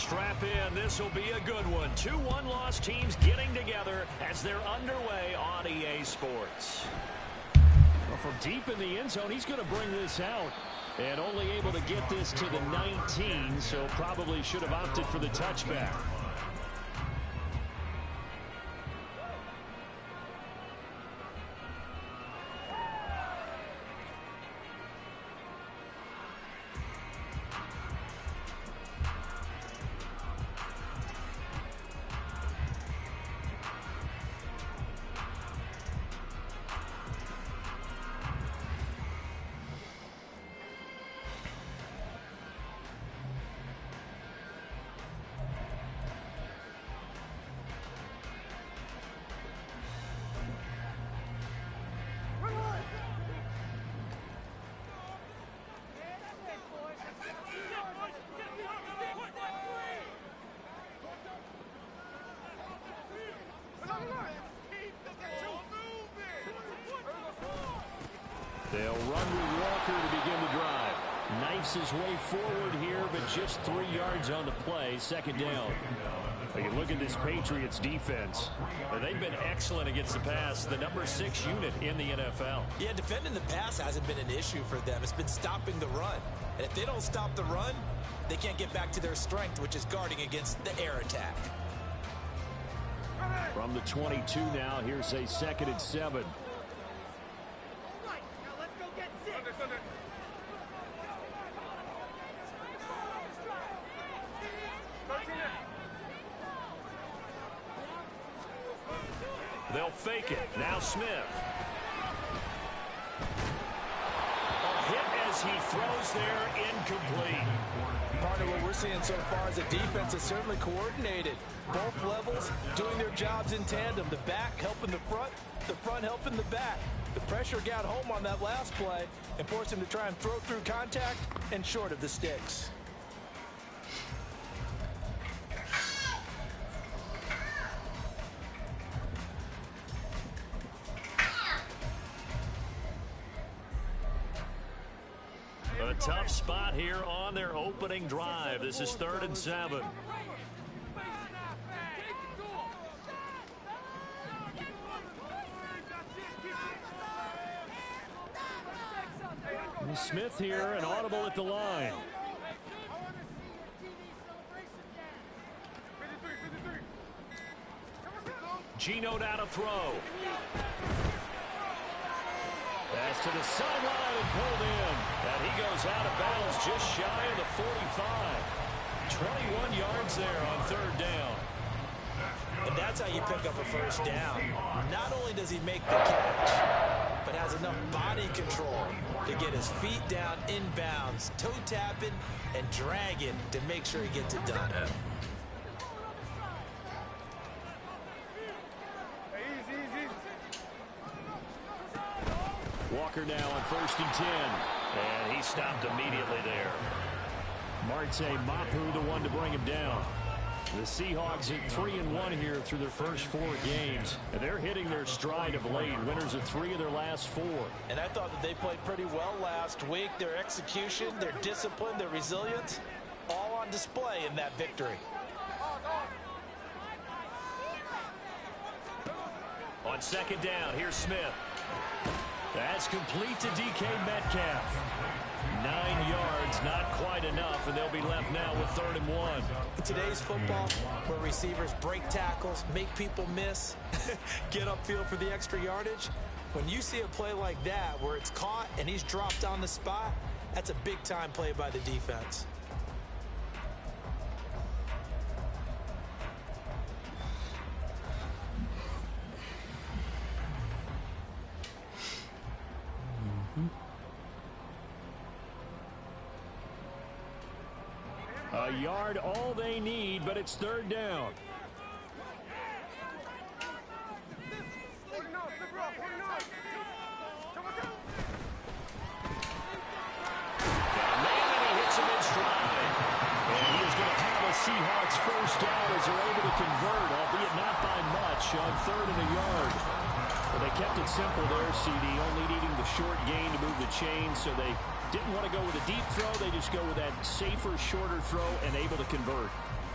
Strap in. This will be a good one. 2 one-loss teams getting together as they're underway on EA Sports. Well, from deep in the end zone, he's going to bring this out. And only able to get this to the 19, so probably should have opted for the touchback. They'll run with Walker to begin the drive. Knifes his way forward here, but just 3 yards on the play. Second down. You look at this Patriots defense. They've been excellent against the pass. The number 6 unit in the NFL. Yeah, defending the pass hasn't been an issue for them. It's been stopping the run. And if they don't stop the run, they can't get back to their strength, which is guarding against the air attack. From the 22 now, here's a 2nd and 7. They'll fake it. Now Smith. A hit as he throws there, incomplete. Part of what we're seeing so far is the defense is certainly coordinated. Both levels doing their jobs in tandem. The back helping the front helping the back. The pressure got home on that last play and forced him to try and throw through contact and short of the sticks. A tough spot here on their opening drive. This is 3rd and 7. And Smith here, an audible at the line. Geno now to throw. Pass to the sideline and pulled in. And he goes out of bounds just shy of the 45. 21 yards there on 3rd down. And that's how you pick up a first down. Not only does he make the catch, but has enough body control to get his feet down inbounds, toe tapping and dragging to make sure he gets it done. Walker now on 1st and 10. And he stopped immediately there. Marte Mapu, the one to bring him down. The Seahawks at 3-1 here through their first 4 games. And they're hitting their stride of late. Winners of 3 of their last 4. And I thought that they played pretty well last week. Their execution, their discipline, their resilience, all on display in that victory. On 2nd down, here's Smith. That's complete to DK Metcalf. 9 yards, not quite enough, and they'll be left now with 3rd and 1. In today's football, where receivers break tackles, make people miss, get upfield for the extra yardage, when you see a play like that where it's caught and he's dropped on the spot, that's a big-time play by the defense. A yard, all they need, but it's 3rd down. Seahawks first down as they're able to convert, albeit not by much, on 3rd and a yard. But they kept it simple there, CD, only needing the short gain to move the chain, so they didn't want to go with a deep throw. They just go with that safer, shorter throw and able to convert.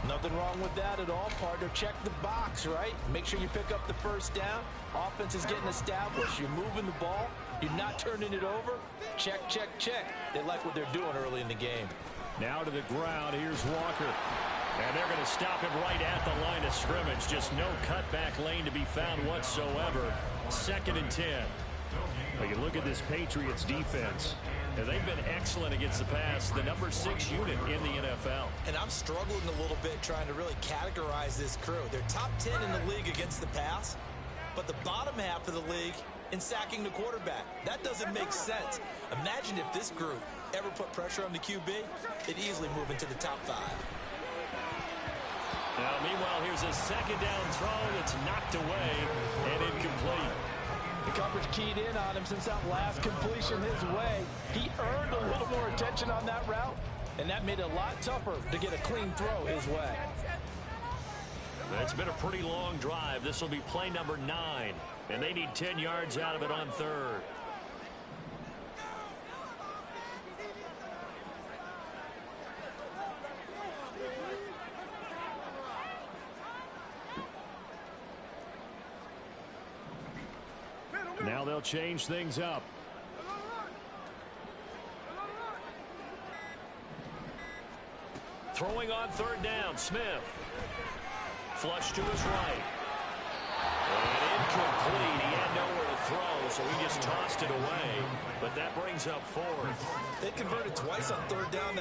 Nothing wrong with that at all, partner. Check the box, right? Make sure you pick up the first down. Offense is getting established. You're moving the ball. You're not turning it over. Check, check, check. They like what they're doing early in the game. Now to the ground. Here's Walker. And they're going to stop him right at the line of scrimmage. Just no cutback lane to be found whatsoever. 2nd and 10. Well, you look at this Patriots defense. And they've been excellent against the pass, the number 6 unit in the NFL. And I'm struggling a little bit trying to really categorize this crew. They're top 10 in the league against the pass, but the bottom half of the league in sacking the quarterback. That doesn't make sense. Imagine if this group ever put pressure on the QB, they'd easily move into the top 5. Now, meanwhile, here's a 2nd down throw that's knocked away and incomplete. The coverage keyed in on him since that last completion his way. He earned a little more attention on that route, and that made it a lot tougher to get a clean throw his way. It's been a pretty long drive. This will be play number 9, and they need 10 yards out of it on 3rd. Now they'll change things up. Throwing on 3rd down, Smith. Flush to his right. And incomplete. He had nowhere to throw, so he just tossed it away. But that brings up 4th. They converted twice on 3rd down.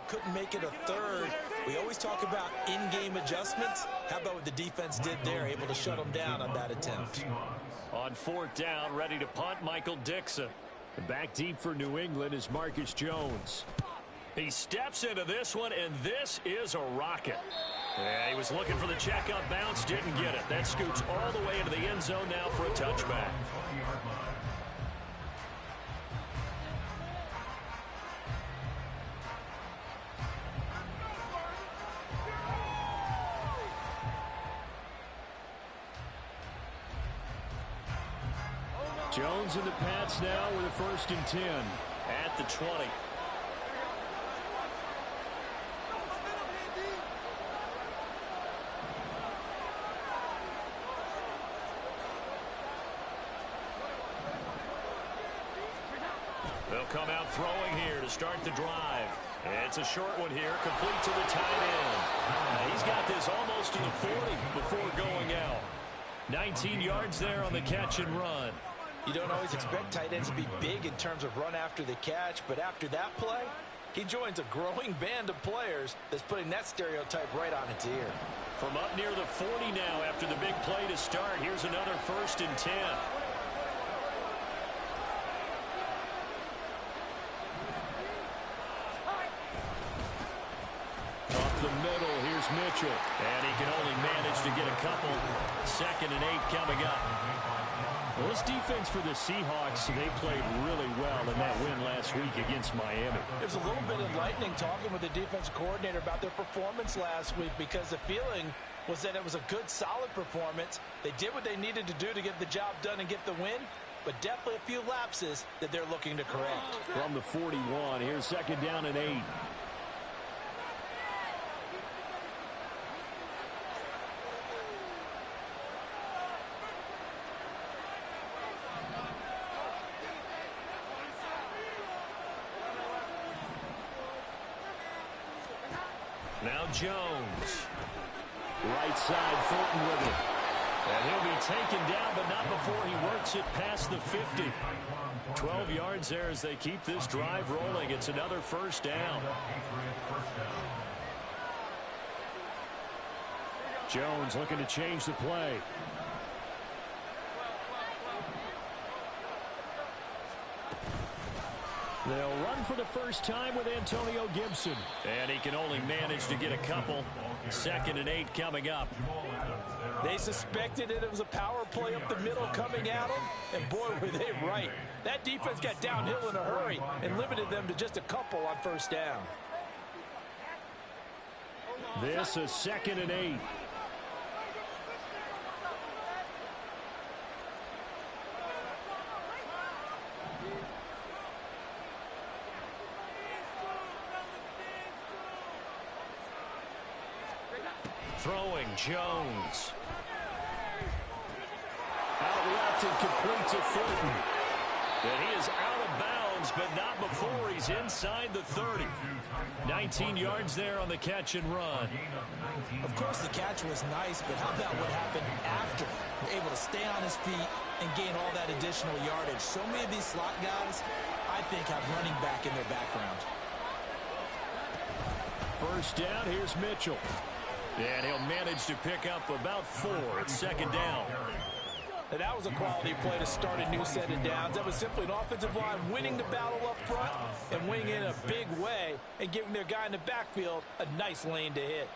Couldn't make it a 3rd. We always talk about in-game adjustments. How about what the defense did there, able to shut them down on that attempt? On 4th down, ready to punt, Michael Dixon. Back deep for New England is Marcus Jones. He steps into this one, and this is a rocket. Yeah, he was looking for the checkup bounce, didn't get it. That scoots all the way into the end zone now for a touchback. Jones in the Pats now with a 1st and 10 at the 20. They'll come out throwing here to start the drive. It's a short one here, complete to the tight end. He's got this almost to the 40 before going out. 19 yards there on the catch and run. You don't always expect tight ends to be big in terms of run after the catch, but after that play, he joins a growing band of players that's putting that stereotype right on its ear. From up near the 40 now after the big play to start, here's another 1st and 10. Up the middle, here's Mitchell. And he can only manage to get a couple. 2nd and 8 coming up. Well, this defense for the Seahawks, they played really well in that win last week against Miami. It was a little bit enlightening talking with the defense coordinator about their performance last week because the feeling was that it was a good, solid performance. They did what they needed to do to get the job done and get the win, but definitely a few lapses that they're looking to correct. From the 41, here's 2nd down and 8. Now Jones. Right side, Fulton with it. And he'll be taken down, but not before he works it past the 50. 12 yards there as they keep this drive rolling. It's another 1st down. Jones looking to change the play. They'll run for the first time with Antonio Gibson. And he can only manage to get a couple. 2nd and 8 coming up. They suspected it was a power play up the middle coming at them, and boy, were they right. That defense got downhill in a hurry and limited them to just a couple on first down. This is 2nd and 8. Throwing Jones. Out left and complete to Fulton. And he is out of bounds, but not before he's inside the 30. 19 yards there on the catch and run. Of course, the catch was nice, but how about what happened after? Able to stay on his feet and gain all that additional yardage. So many of these slot guys, I think, have running back in their background. First down, here's Mitchell. And he'll manage to pick up about 4 at 2nd down. And that was a quality play to start a new set of downs. That was simply an offensive line winning the battle up front and winning it in a big way and giving their guy in the backfield a nice lane to hit.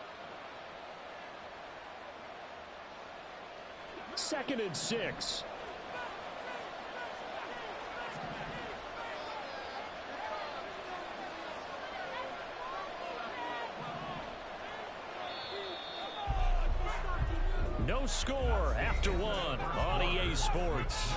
2nd and 6. No score after 1 on EA Sports.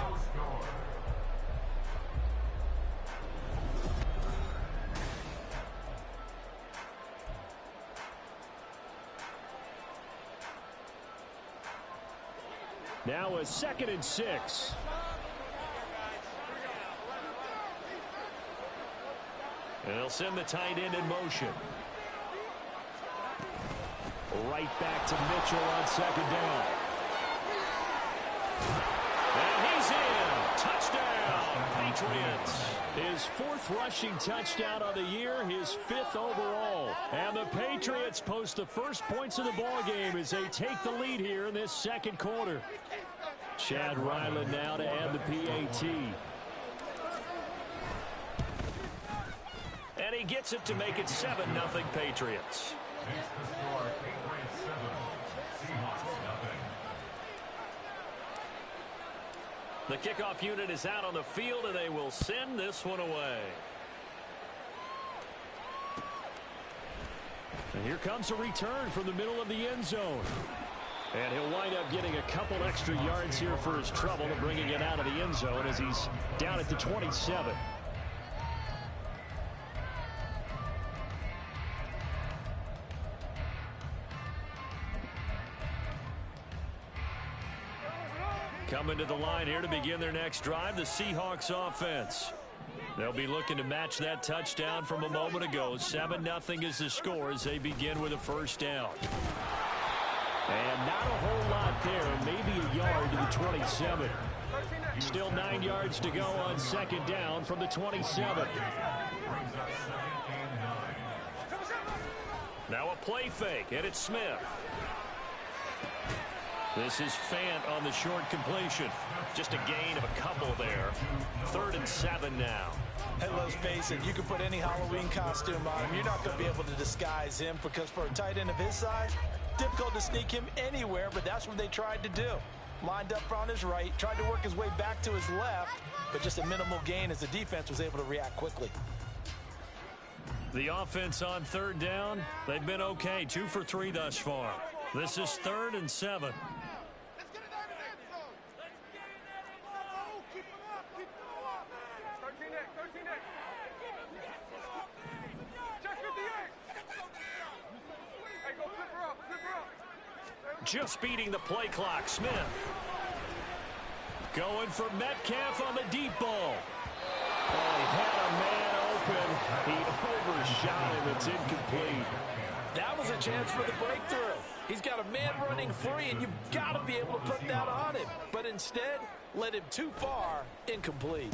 Now a 2nd and 6. And they'll send the tight end in motion. Right back to Mitchell on 2nd down. And he's in. Touchdown, Patriots. His 4th rushing touchdown of the year, his 5th overall. And the Patriots post the first points of the ball game as they take the lead here in this 2nd quarter. Chad Ryland now to add the PAT. And he gets it to make it 7-0 Patriots. The kickoff unit is out on the field, and they will send this one away. And here comes a return from the middle of the end zone. And he'll wind up getting a couple extra yards here for his trouble and bringing it out of the end zone as he's down at the 27. Coming to the line here to begin their next drive, the Seahawks offense. They'll be looking to match that touchdown from a moment ago. 7-0 is the score as they begin with a first down. And not a whole lot there, maybe a yard to the 27. Still 9 yards to go on 2nd down from the 27. Now a play fake, and it's Smith. This is Fant on the short completion. Just a gain of a couple there. 3rd and 7 now. And let's face it, you can put any Halloween costume on him. You're not going to be able to disguise him because for a tight end of his size, difficult to sneak him anywhere, but that's what they tried to do. Lined up on his right, tried to work his way back to his left, but just a minimal gain as the defense was able to react quickly. The offense on 3rd down, they've been okay. 2 for 3 thus far. This is 3rd and 7. Just beating the play clock. Smith going for Metcalf on the deep ball. Oh, he had a man open. He overshot him. It's incomplete. That was a chance for the breakthrough. He's got a man running free, and you've got to be able to put that on him. But instead, led him too far, incomplete.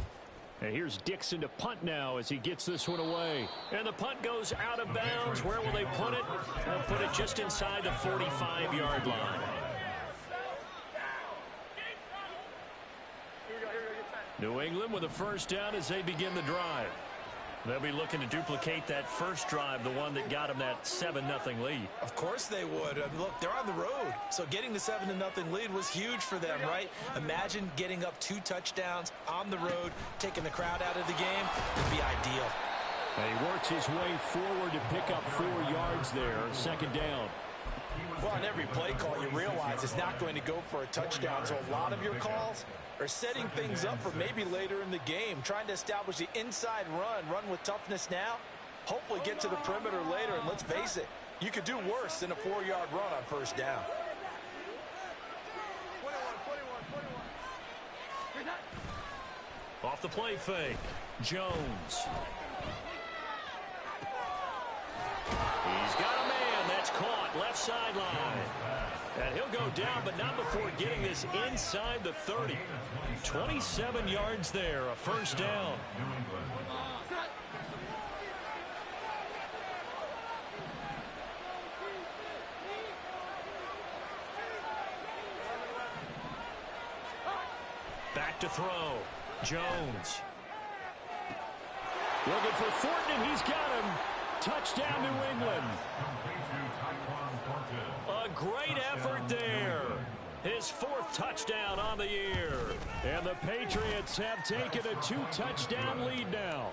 And here's Dixon to punt now as he gets this one away. And the punt goes out of bounds. Where will they put it? They'll put it just inside the 45-yard line. New England with a first down as they begin the drive. They'll be looking to duplicate that first drive, the one that got them that 7-0 lead. Of course they would. Look, they're on the road. So getting the 7-0 lead was huge for them, right? Imagine getting up 2 touchdowns on the road, taking the crowd out of the game. Would be ideal. And he works his way forward to pick up 4 yards there, 2nd down. Well, on every play call, you realize it's not going to go for a touchdown. So a lot of your calls are setting things up for maybe later in the game, trying to establish the inside run with toughness now, hopefully get to the perimeter later. And let's face it, you could do worse than a 4-yard run on 1st down. Off the play fake, Jones. He's got a man that's caught left sideline. And he'll go down, but not before getting this inside the 30. 27 yards there, a 1st down. Back to throw. Jones. Looking for Thornton, and he's got him. Touchdown, New England. A great effort there. His 4th touchdown on the year. And the Patriots have taken a 2-touchdown lead now.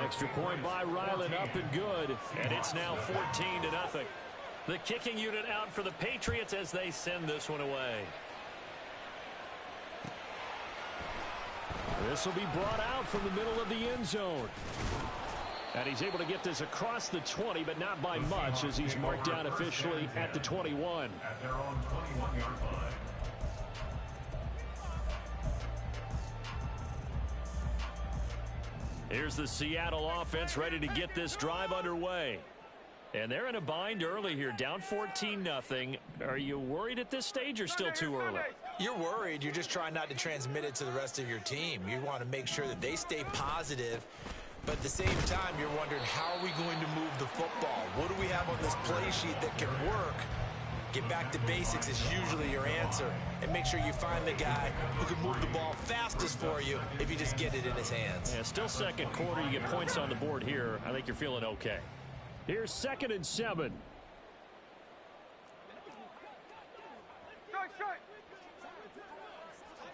Extra point by Ryland, up and good. And it's now 14-0. The kicking unit out for the Patriots as they send this one away. This will be brought out from the middle of the end zone. And he's able to get this across the 20, but not by much, as he's marked down officially at the 21. At their own 21-yard line. Here's the Seattle offense ready to get this drive underway. And they're in a bind early here, down 14-0. Are you worried at this stage or still too early? You're worried. You're just trying not to transmit it to the rest of your team. You want to make sure that they stay positive. But at the same time, you're wondering, how are we going to move the football? What do we have on this play sheet that can work? Get back to basics is usually your answer. And make sure you find the guy who can move the ball fastest for you if you just get it in his hands. Yeah, still 2nd quarter. You get points on the board here. I think you're feeling okay. Here's 2nd and 7.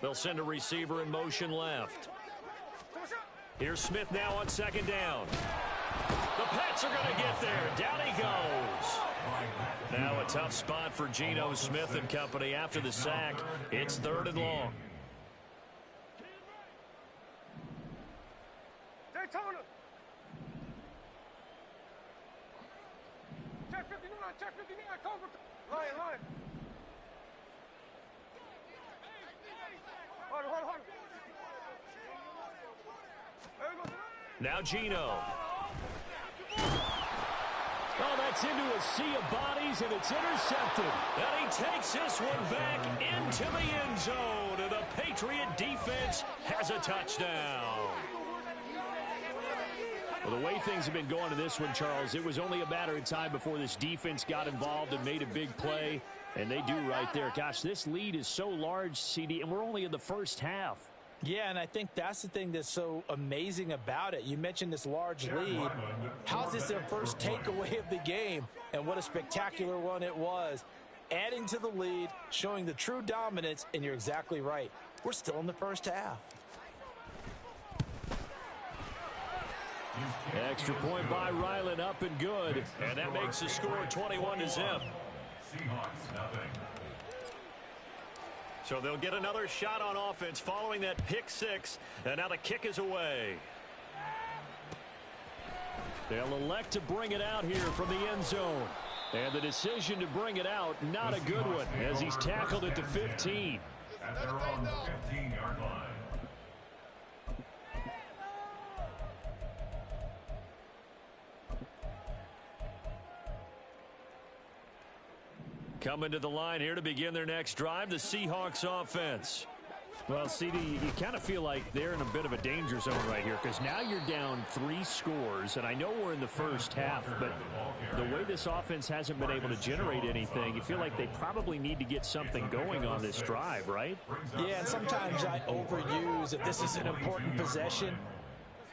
They'll send a receiver in motion left. Here's Smith now on 2nd down. The Pats are going to get there. Down he goes. Now a tough spot for Geno Smith and company after the sack. It's 3rd and long. Daytona. Check 59, check 59, cover. Line. Hold. Now Geno. Oh, that's into a sea of bodies, and it's intercepted. And he takes this one back into the end zone. And the Patriot defense has a touchdown. Well, the way things have been going to this one, Charles, it was only a matter of time before this defense got involved and made a big play. And they do right there. Gosh, this lead is so large, CD, and we're only in the 1st half. Yeah, and I think that's the thing that's so amazing about it. You mentioned this large lead. How's this their first takeaway of the game? And what a spectacular one it was. Adding to the lead, showing the true dominance, and you're exactly right. We're still in the 1st half. Extra point by Ryland, up and good. And that makes the score 21-0. Seahawks, nothing. So they'll get another shot on offense following that pick 6. And now the kick is away. They'll elect to bring it out here from the end zone. And the decision to bring it out, not a good one, as he's tackled at the 15. At their own 15-yard line. Coming to the line here to begin their next drive, the Seahawks offense. Well, CD, you kind of feel like they're in a bit of a danger zone right here because now you're down 3 scores, and I know we're in the 1st half, but the way this offense hasn't been able to generate anything, you feel like they probably need to get something going on this drive, right? Yeah, and sometimes I overuse if this is an important possession.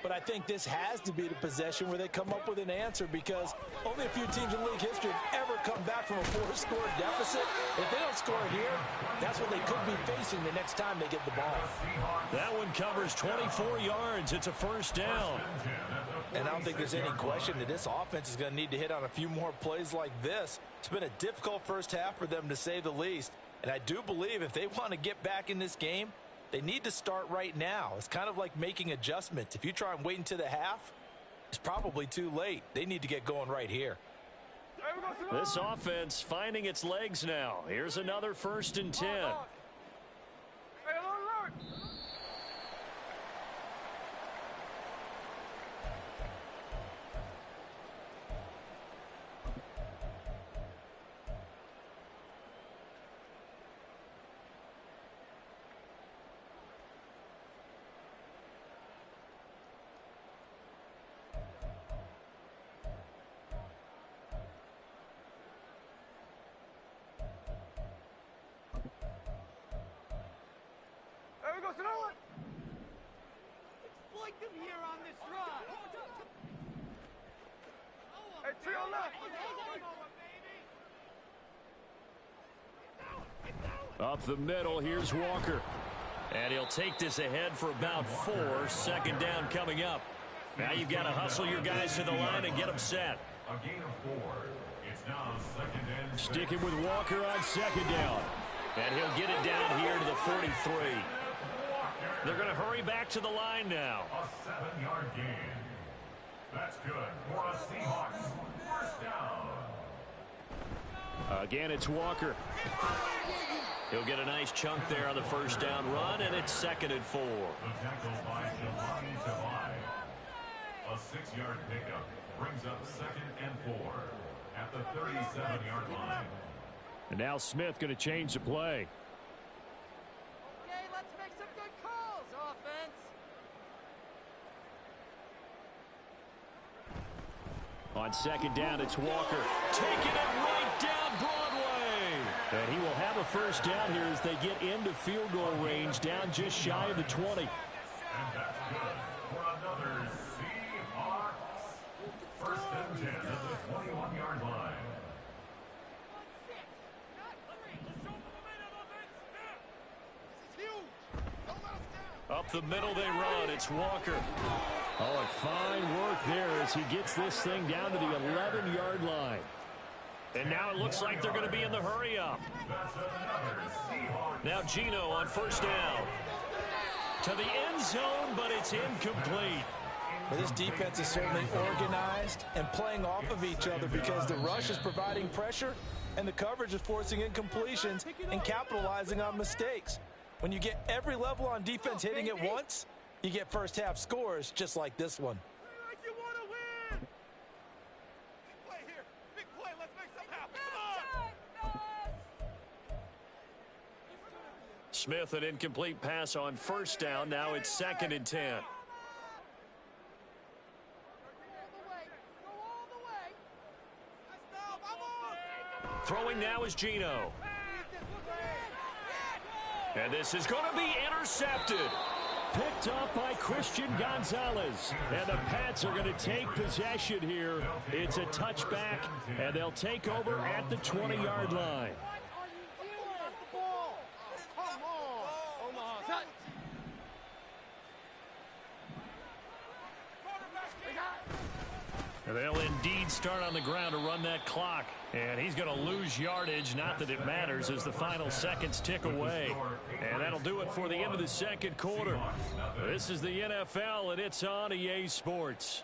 But I think this has to be the possession where they come up with an answer, because only a few teams in league history have ever come back from a 4-score deficit. If they don't score here, that's what they could be facing the next time they get the ball. That one covers 24 yards. It's a first down. And I don't think there's any question that this offense is going to need to hit on a few more plays like this. It's been a difficult first half for them, to say the least. And I do believe if they want to get back in this game, they need to start right now. It's kind of like making adjustments. If you try and wait until the half, it's probably too late. They need to get going right here. This offense finding its legs now. Here's another 1st and 10. Exploit them here on this run. Hey, to your left. Up the middle, here's Walker. And he'll take this ahead for about 4. 2nd down coming up. Now you've got to hustle your guys to the line and get them set. A gain of 4. It's now 2nd and 6. Sticking with Walker on 2nd down. And he'll get it down here to the 43. They're going to hurry back to the line now. A 7-yard gain. That's good for a Seahawks 1st down. Again, it's Walker. He'll get a nice chunk there on the 1st down run, and it's 2nd and 4. The tackle by Jelani Tavai. A 6-yard pickup brings up 2nd and 4 at the 37-yard line. And now Smith going to change the play. Okay, let's make some good calls, offense. On 2nd down, it's Walker. Taking it right down Broadway. And he will have a 1st down here as they get into field goal range, down just shy of the 20. And that's good for another Seahawks 1st and 10 at the 21-yard line. Up the middle they run. It's Walker. Oh, and fine work there as he gets this thing down to the 11-yard line. And now it looks like they're going to be in the hurry up. Now Geno on 1st down. To the end zone, but it's incomplete. Well, this defense is certainly organized and playing off of each other, because the rush is providing pressure and the coverage is forcing incompletions and capitalizing on mistakes. When you get every level on defense hitting at once, you get first half scores just like this one. You want to win! Big play here. Big play. Let's make something happen. Come on! Smith, an incomplete pass on 1st down. Now it's 2nd and 10. Throwing now is Geno. And this is going to be intercepted. Picked up by Christian Gonzalez. And the Pats are going to take possession here. It's a touchback, and they'll take over at the 20-yard line. And they'll indeed start on the ground to run that clock. And he's going to lose yardage. Not that it matters as the final seconds tick away. And that'll do it for the end of the 2nd quarter. This is the NFL, and it's on EA Sports.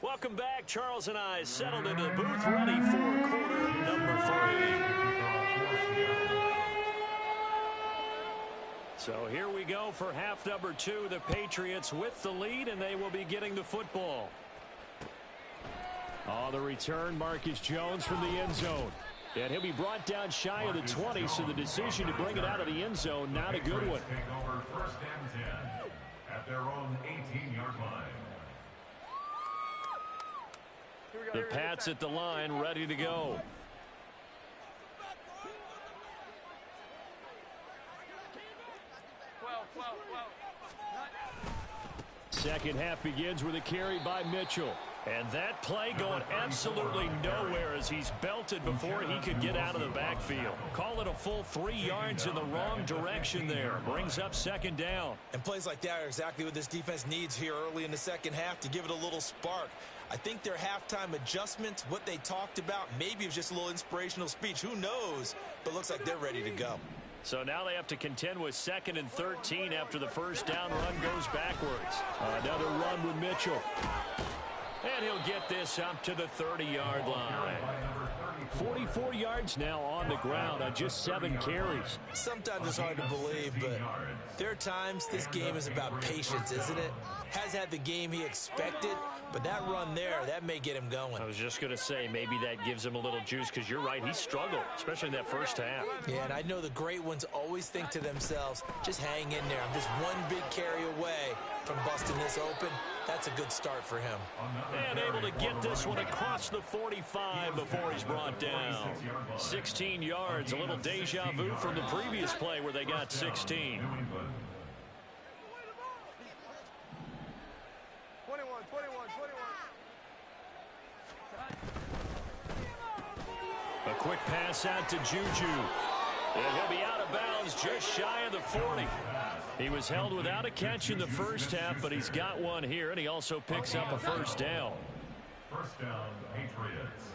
Welcome back. Charles and I settled into the booth, ready for quarter number 3. So here we go for half number 2. The Patriots with the lead, and they will be getting the football. On the return, Marcus Jones from the end zone. And he'll be brought down shy of the 20, so the decision to bring it out of the end zone, not a good one. Take over 1st and 10 at their own 18-yard line. The Pats at the line, ready to go. Second half begins with a carry by Mitchell. And that play going absolutely nowhere as he's belted before he could get out of the backfield. Call it a full 3 yards in the wrong direction there. Brings up 2nd down. And plays like that are exactly what this defense needs here early in the second half to give it a little spark. I think their halftime adjustments, what they talked about, maybe it was just a little inspirational speech. Who knows? But looks like they're ready to go. So now they have to contend with 2nd and 13 after the first down run goes backwards. Another run with Mitchell. And he'll get this up to the 30-yard line. 44 yards now on the ground on just 7 carries. Sometimes it's hard to believe, but there are times this game is about patience, isn't it? Has had the game he expected, but that run there, that may get him going. I was just going to say, maybe that gives him a little juice, because you're right, he struggled, especially in that first half. Yeah, and I know the great ones always think to themselves, just hang in there. I'm just one big carry away from busting this open. That's a good start for him. And able to get this one across the 45 before he's brought down. 16 yards, a little deja vu from the previous play where they got 16. 21. A quick pass out to Juju. And he'll be out of bounds just shy of the 40. He was held without a catch in the first half, but he's got one here, and he also picks up a first down. First down, Patriots.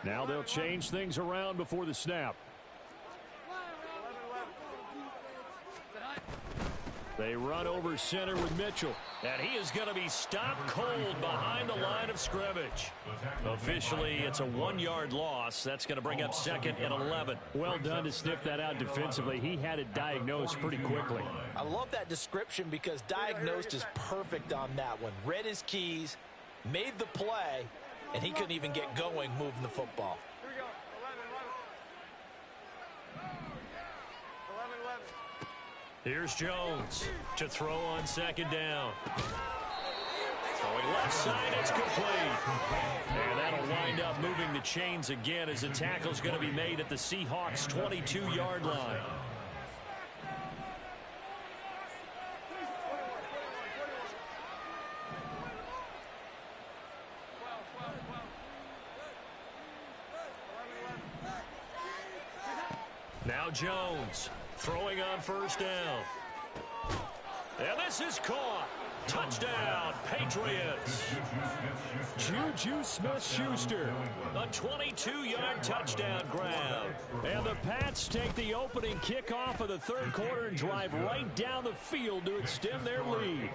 Now they'll change things around before the snap. They run over center with Mitchell. And he is going to be stopped cold behind the line of scrimmage. Officially, it's a 1-yard loss. That's going to bring up 2nd and 11. Well done to sniff that out defensively. He had it diagnosed pretty quickly. I love that description because diagnosed is perfect on that one. Read his keys, made the play, and he couldn't even get going moving the football. Here we go. 11. Here's Jones to throw on 2nd down. Throwing left side, it's complete. And that'll wind up moving the chains again as the tackle's going to be made at the Seahawks' 22-yard line. Now Jones throwing on 1st down. And this is caught. Touchdown, Patriots. Juju Smith-Schuster. A 22-yard touchdown grab. And the Pats take the opening kickoff of the 3rd quarter and drive right down the field to extend their lead.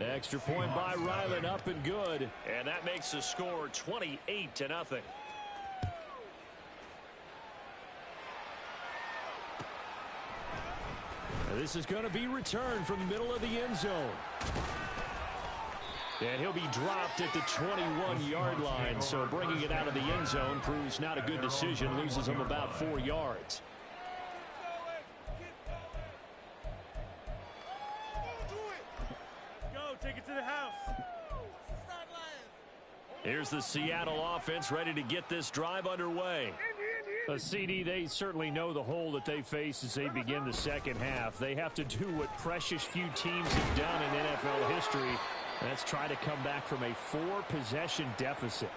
Extra point by Ryland, up and good. And that makes the score 28-0. This is going to be returned from the middle of the end zone. And he'll be dropped at the 21-yard line, so bringing it out of the end zone proves not a good decision, loses him about 4 yards. Go, take it to the house. Here's the Seattle offense ready to get this drive underway. CD, they certainly know the hole that they face as they begin the second half. They have to do what precious few teams have done in NFL history. That's try to come back from a 4-possession deficit.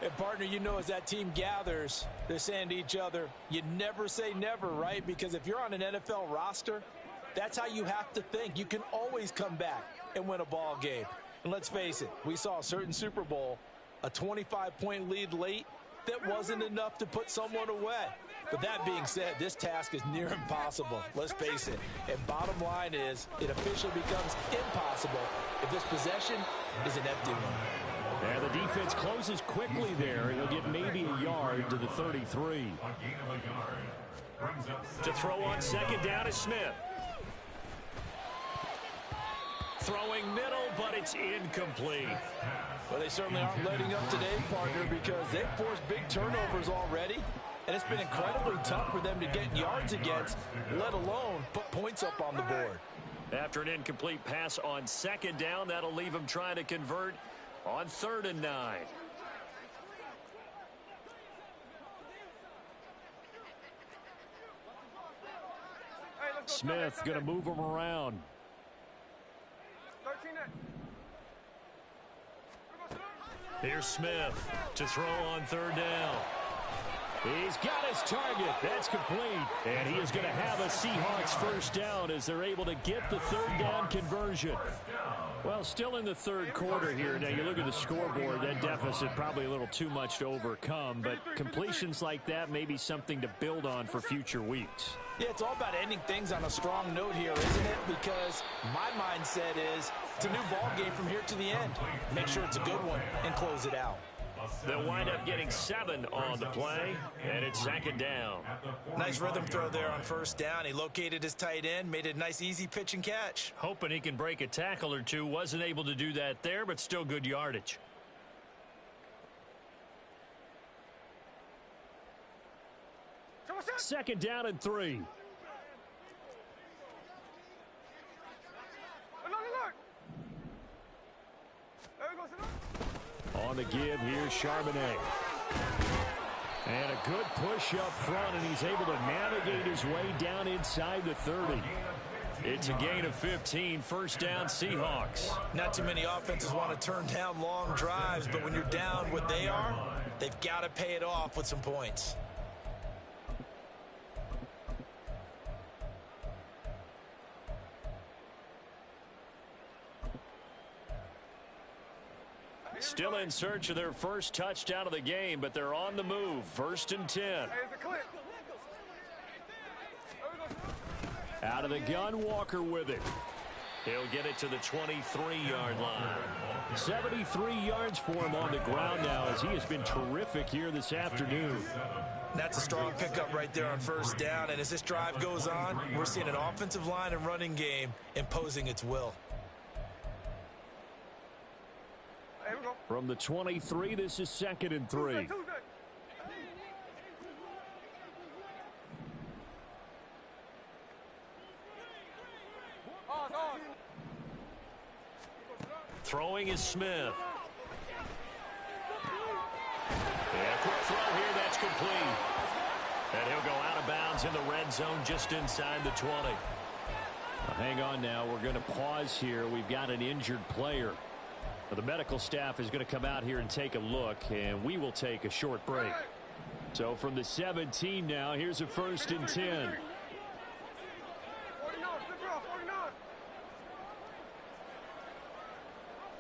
And partner, you know, as that team gathers, they're saying to each other, you never say never, right? Because if you're on an NFL roster, that's how you have to think. You can always come back and win a ball game. And let's face it, we saw a certain Super Bowl, a 25-point lead late, that wasn't enough to put someone away. But that being said, this task is near impossible. Let's face it. And bottom line is, it officially becomes impossible if this possession is an empty one. And the defense closes quickly there. He'll get maybe a yard to the 33. To throw on 2nd down is Smith. Throwing middle, but it's incomplete. Well, they certainly aren't letting up today, partner, because they've forced big turnovers already. And it's been incredibly tough for them to get yards against, let alone put points up on the board. After an incomplete pass on second down, that'll leave them trying to convert on 3rd and 9. Smith going to move them around. Here's Smith to throw on 3rd down. He's got his target. That's complete. And he is going to have a Seahawks first down as they're able to get the 3rd down conversion. Well, still in the 3rd quarter here. Now, you look at the scoreboard, that deficit probably a little too much to overcome. But completions like that may be something to build on for future weeks. Yeah, it's all about ending things on a strong note here, isn't it? Because my mindset is it's a new ball game from here to the end. Make sure it's a good one and close it out. They'll wind up getting 7 on the play, and it's 2nd down. Nice rhythm throw there on 1st down. He located his tight end, made a nice easy pitch and catch. Hoping he can break a tackle or two. Wasn't able to do that there, but still good yardage. Second down and 3. On the give, here's Charbonnet. And a good push up front, and he's able to navigate his way down inside the 30. It's a gain of 15, 1st down Seahawks. Not too many offenses want to turn down long drives, but when you're down what they are, they've got to pay it off with some points. Still in search of their first touchdown of the game, but they're on the move. 1st and 10. Out of the gun, Walker with it. He'll get it to the 23-yard line. 73 yards for him on the ground now as he has been terrific here this afternoon. That's a strong pickup right there on 1st down, and as this drive goes on, we're seeing an offensive line and running game imposing its will. From the 23, this is 2nd and 3. Throwing is Smith. And a quick throw here, that's complete. And he'll go out of bounds in the red zone just inside the 20. Now, hang on now, we're going to pause here. We've got an injured player. The medical staff is going to come out here and take a look, and we will take a short break. So from the 17 now, here's a 1st and 10.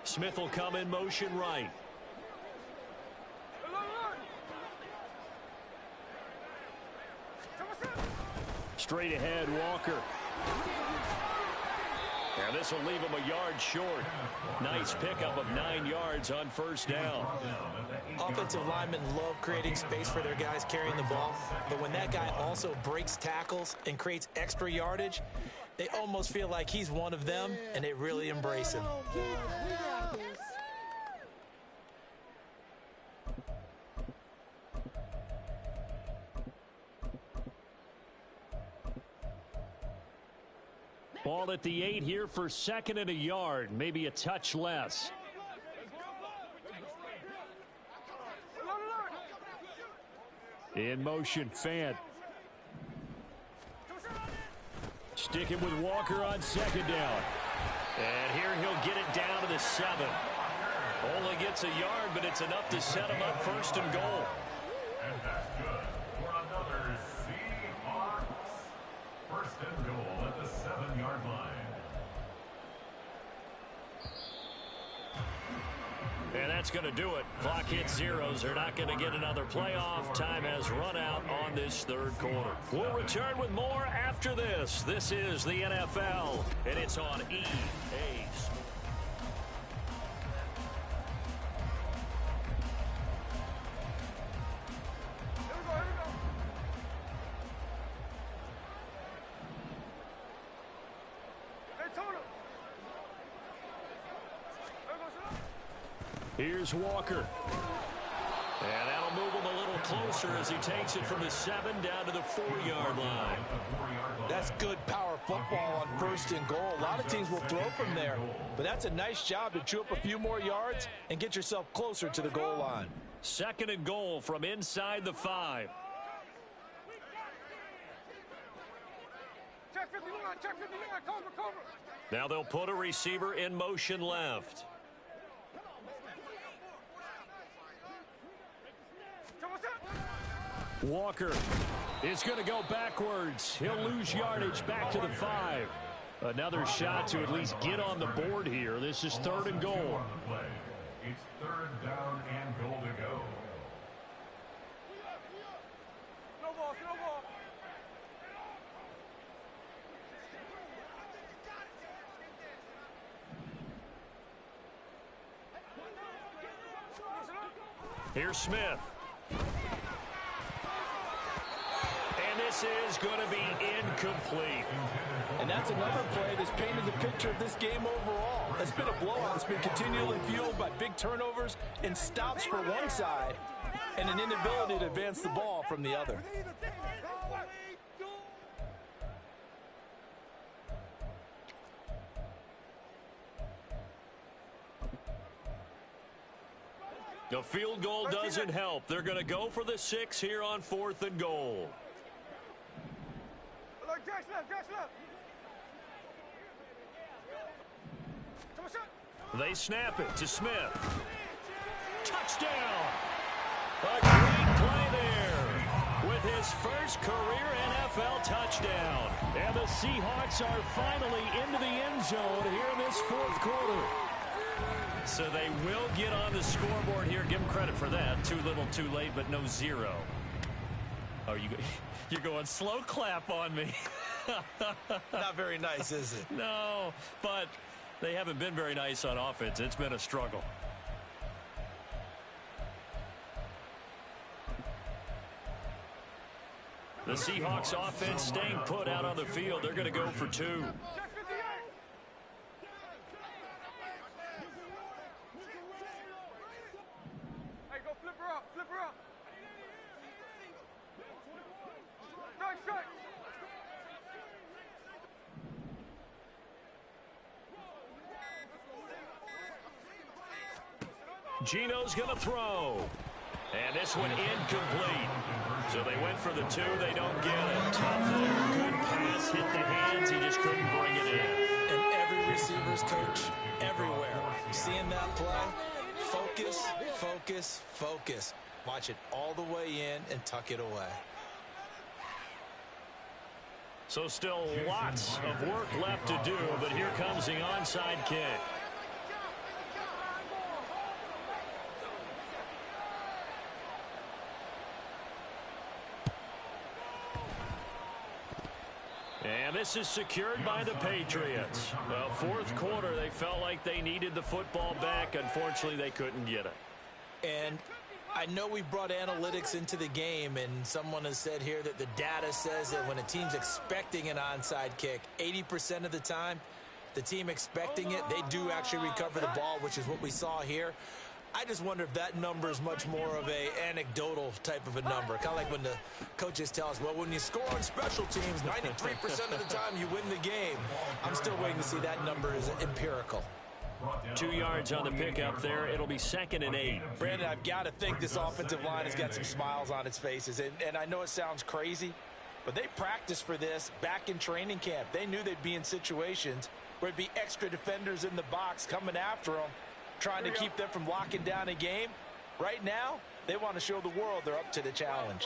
Smith will come in motion right. Straight ahead, Walker. And this will leave him a yard short. Nice pickup of 9 yards on 1st down. Offensive linemen love creating space for their guys carrying the ball, but when that guy also breaks tackles and creates extra yardage, they almost feel like he's one of them, and they really embrace him. Ball at the 8 here for 2nd and a yard, maybe a touch less. In motion, Fant. Sticking with Walker on 2nd down. And here he'll get it down to the 7. Only gets a yard, but it's enough to set him up 1st and goal. And that's good for another Seahawks. 1st and goal at the 7-yard line. And that's going to do it. Clock hits zeros. They're not going to get another playoff. Time has run out on this 3rd quarter. We'll return with more after this. This is the NFL, and it's on EA Sports. Here's Walker. And that'll move him a little closer as he takes it from the 7 down to the 4-yard line. That's good power football on 1st and goal. A lot of teams will throw from there, but that's a nice job to chew up a few more yards and get yourself closer to the goal line. 2nd and goal from inside the 5. Check 51, check 51, cover. Now they'll put a receiver in motion left. Walker is going to go backwards. He'll lose yardage back to the 5. Another shot to at least get on the board here. This is 3rd and goal. It's 3rd down and goal to go. No ball. Here's Smith. And this is going to be incomplete. And that's another play that's painted the picture of this game overall. It's been a blowout. It's been continually fueled by big turnovers and stops for one side and an inability to advance the ball from the other. The field goal doesn't help. They're going to go for the 6 here on 4th and goal. Dash left. They snap it to Smith. Touchdown! A great play there with his first career NFL touchdown. And the Seahawks are finally into the end zone here in this 4th quarter. So they will get on the scoreboard here. Give them credit for that. Too little, too late, but no 0. Oh, you're going slow clap on me. Not very nice, is it? No, but they haven't been very nice on offense. It's been a struggle. The Seahawks offense staying put out on the field. They're going to go for 2. Hey, go flip her up. Strike. Gino's going to throw. And this one incomplete. So they went for the 2. They don't get it. Tough there. Good pass. Hit the hands. He just couldn't bring it in. And every receiver's coach everywhere. Seeing that play, focus. Watch it all the way in and tuck it away. So still lots of work left to do, but here comes the onside kick. And this is secured by the Patriots. Well, 4th quarter, they felt like they needed the football back. Unfortunately, they couldn't get it. And I know we brought analytics into the game, and someone has said here that the data says that when a team's expecting an onside kick, 80% of the time, the team expecting it, they do actually recover the ball, which is what we saw here. I just wonder if that number is much more of a anecdotal type of a number. Kind of like when the coaches tell us, well, when you score on special teams, 93% of the time you win the game. I'm still waiting to see that number is empirical. 2 yards on the pickup there. It'll be 2nd and 8. Brandon, I've got to think this offensive line has got some smiles on its faces. And I know it sounds crazy, but they practiced for this back in training camp. They knew they'd be in situations where it'd be extra defenders in the box coming after them, trying to keep them from locking down a game. Right now, they want to show the world they're up to the challenge.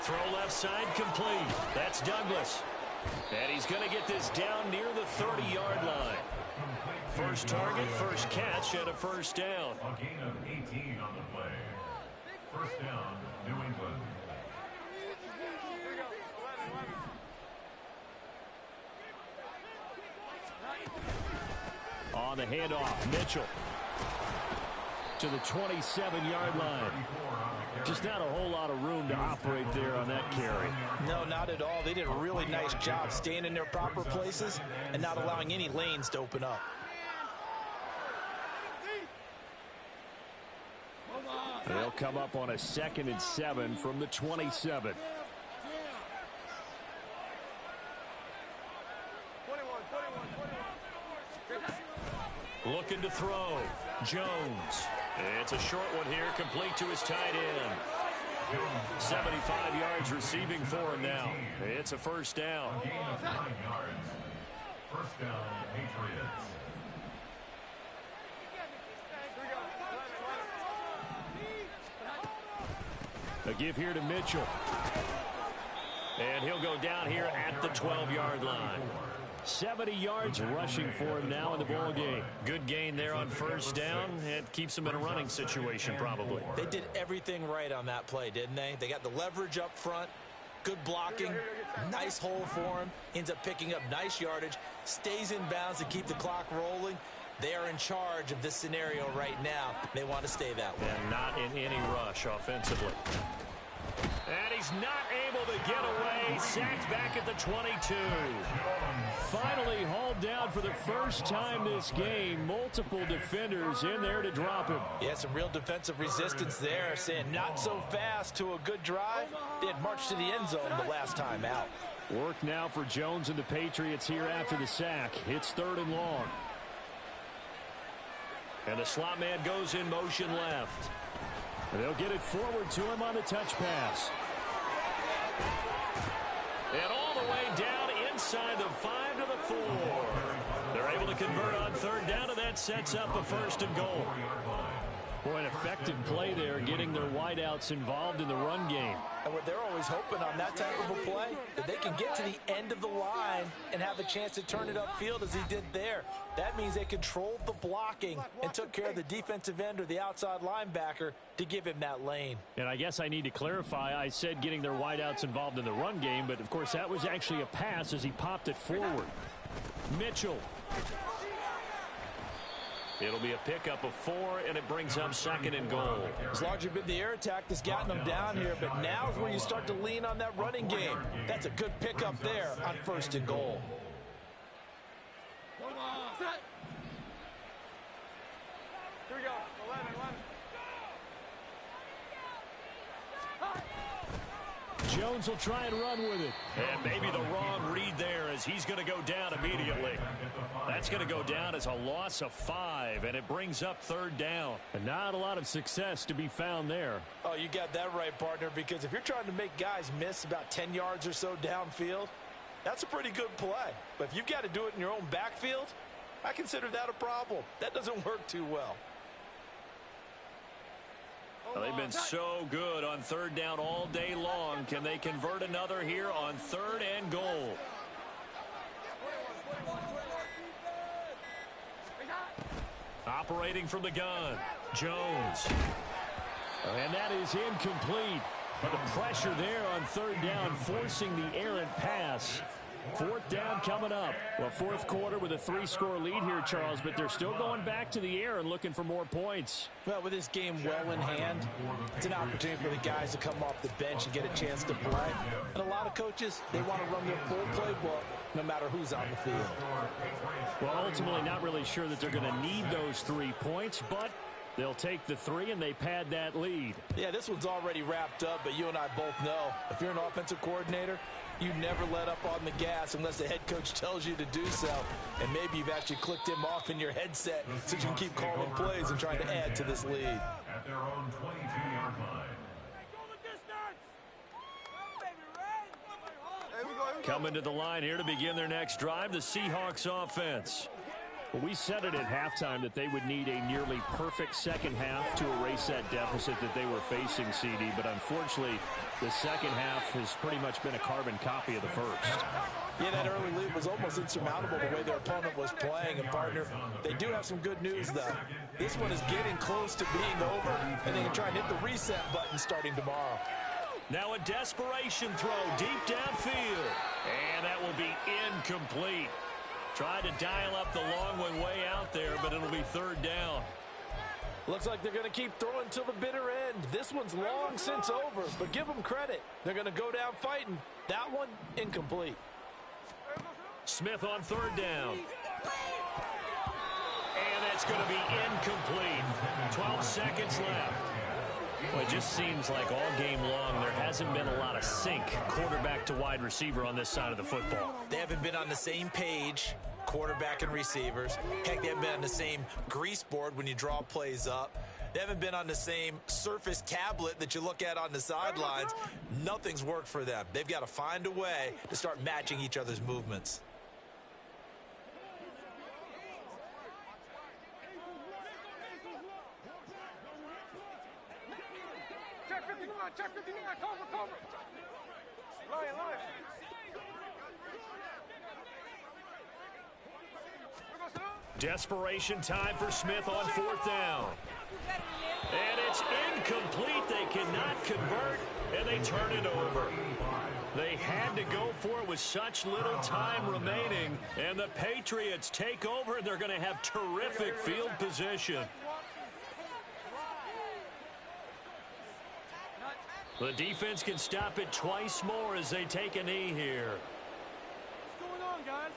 Throw left side complete. That's Douglas. And he's going to get this down near the 30-yard line. First target, first catch, and a first down. A gain of 18 on the play. First down, New England. On the handoff, Mitchell to the 27-yard line. Just not a whole lot of room to operate there on that carry. No, not at all. They did a really nice job staying in their proper places and not allowing any lanes to open up. They'll come up on a 2nd and 7 from the 27. Looking to throw. Jones. It's a short one here, complete to his tight end. 75 yards receiving for him now. It's a first down. Gain of 9 yards. First down, Patriots. A give here to Mitchell. And he'll go down here at the 12-yard line. 70 yards rushing for him now in the ball game. Good gain there on first down. It keeps him in a running situation probably. They did everything right on that play, didn't they? They got the leverage up front, good blocking, nice hole for him, ends up picking up nice yardage, stays in bounds to keep the clock rolling. They are in charge of this scenario right now. They want to stay that way. And not in any rush offensively. And he's not able to get away. Sacked back at the 22. Finally hauled down for the first time this game. Multiple defenders in there to drop him. Yeah, some real defensive resistance there, saying not so fast to a good drive. They had marched to the end zone the last time out. Work now for Jones and the Patriots here after the sack. It's 3rd and long. And the slot man goes in motion left. And they'll get it forward to him on the touch pass. And all the way down inside the 5 to the 4. They're able to convert on 3rd down, and that sets up a 1st and goal. Boy, an effective play there, getting their wideouts involved in the run game. And what they're always hoping on that type of a play, that they can get to the end of the line and have a chance to turn it upfield as he did there. That means they controlled the blocking and took care of the defensive end or the outside linebacker to give him that lane. And I guess I need to clarify, I said getting their wideouts involved in the run game, but of course that was actually a pass as he popped it forward. Mitchell. It'll be a pickup of 4, and it brings up 2nd and goal. It's largely been the air attack that's gotten them down here, but now is where you start to lean on that running game. That's a good pickup there on 1st and goal. Here we go. 11. Jones will try and run with it. And maybe the wrong read there as he's going to go down immediately. That's going to go down as a loss of 5, and it brings up 3rd down. And not a lot of success to be found there. Oh, you got that right, partner, because if you're trying to make guys miss about 10 yards or so downfield, that's a pretty good play. But if you've got to do it in your own backfield, I consider that a problem. That doesn't work too well. Well, they've been so good on 3rd down all day long. Can they convert another here on 3rd and goal? Operating from the gun, Jones. And that is incomplete. But the pressure there on 3rd down, forcing the errant pass. 4th down coming up. Well, 4th quarter with a 3-score lead here, Charles, but they're still going back to the air and looking for more points. Well, with this game well in hand, it's an opportunity for the guys to come off the bench and get a chance to play. And a lot of coaches, they want to run their full playbook no matter who's on the field. Well, ultimately not really sure that they're going to need those 3 points, but they'll take the 3 and they pad that lead. Yeah, this one's already wrapped up, but you and I both know if you're an offensive coordinator, you never let up on the gas unless the head coach tells you to do so. And maybe you've actually clicked him off in your headset so you can keep calling plays and trying to add to this lead. At their own 22-yard line. Coming to the line here to begin their next drive, the Seahawks offense. Well, we said it at halftime that they would need a nearly perfect second half to erase that deficit that they were facing, CD. But unfortunately, the second half has pretty much been a carbon copy of the first. Yeah, that early lead was almost insurmountable the way their opponent was playing. And, partner, they do have some good news, though. This one is getting close to being over, and they can try and hit the reset button starting tomorrow. Now a desperation throw deep downfield. And that will be incomplete. Tried to dial up the long one way out there, but it'll be 3rd down. Looks like they're going to keep throwing till the bitter end. This one's long since over, but give them credit. They're going to go down fighting. That one, incomplete. Smith on third down. And that's going to be incomplete. 12 seconds left. Well, it just seems like all game long there hasn't been a lot of sync quarterback to wide receiver on this side of the football. They haven't been on the same page, quarterback and receivers. Heck, they haven't been on the same grease board when you draw plays up. They haven't been on the same surface tablet that you look at on the sidelines. Nothing's worked for them. They've got to find a way to start matching each other's movements. Check 59, cover. Line. Desperation time for Smith on fourth down. And it's incomplete. They cannot convert, and they turn it over. They had to go for it with such little time remaining, and the Patriots take over, and they're going to have terrific field position. The defense can stop it twice more as they take a knee here. What's going on, guys?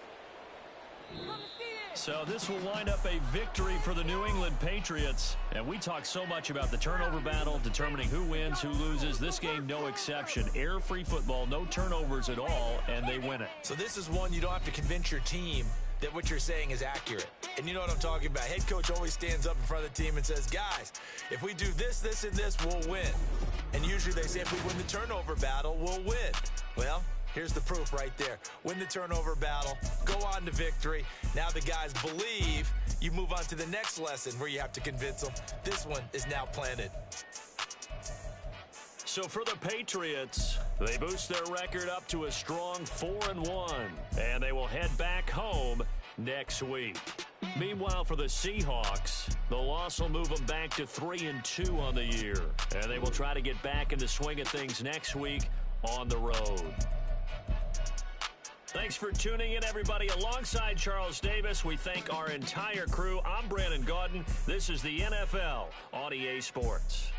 So this will wind up a victory for the New England Patriots. And we talk so much about the turnover battle, determining who wins, who loses. This game, no exception. Error-free football, no turnovers at all, and they win it. So this is one you don't have to convince your team that what you're saying is accurate. And you know what I'm talking about. Head coach always stands up in front of the team and says, guys, if we do this, this, and this, we'll win. And usually they say if we win the turnover battle, we'll win. Well, here's the proof right there. Win the turnover battle, go on to victory. Now the guys believe. You move on to the next lesson where you have to convince them. This one is now planted. So for the Patriots, they boost their record up to a strong 4-1, and they will head back home next week. Meanwhile, for the Seahawks, the loss will move them back to 3-2 on the year, and they will try to get back in the swing of things next week on the road. Thanks for tuning in, everybody. Alongside Charles Davis, we thank our entire crew. I'm Brandon Gaudin. This is the NFL on EA Sports.